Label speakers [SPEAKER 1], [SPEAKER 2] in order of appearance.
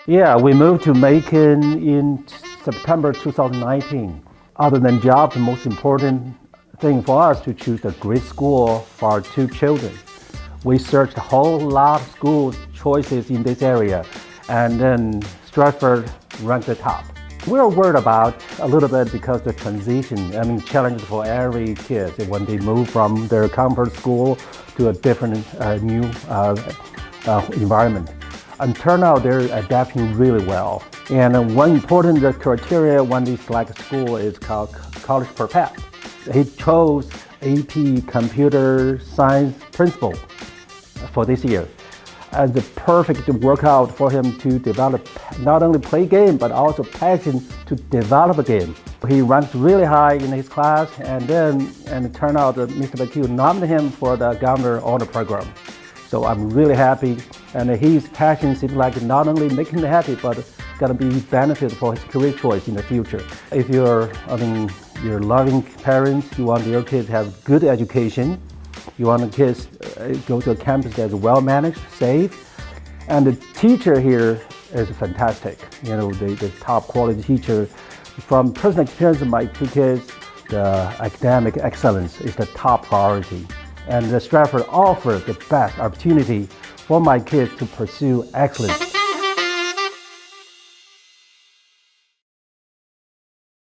[SPEAKER 1] Yeah, we moved to Macon in September 2019. Other than job, the most important thing for us to choose a great school for our two children. We searched a whole lot of school choices in this area, and then Stratford ranked the top. We're worried about a little bit because the transition, challenge for every kid when they move from their comfort school to a different new environment. And turn out they're adapting really well. And one important criteria when they select a school is called college prep. He chose AP Computer Science Principal for this year as the perfect workout for him to develop not only play game but also passion to develop a game. He ranked really high in his class, and it turned out that Mr. McHugh nominated him for the Governor Honor Program. So I'm really happy, and his passion seems like not only making him happy, but gonna be benefit for his career choice in the future. If you're loving parents, you want your kids to have good education, you want the kids go to a campus that's well managed, safe, and the teacher here is fantastic. The top quality teacher. From personal experience of my two kids, the academic excellence is the top priority. And the Stratford offers the best opportunity for my kids to pursue excellence.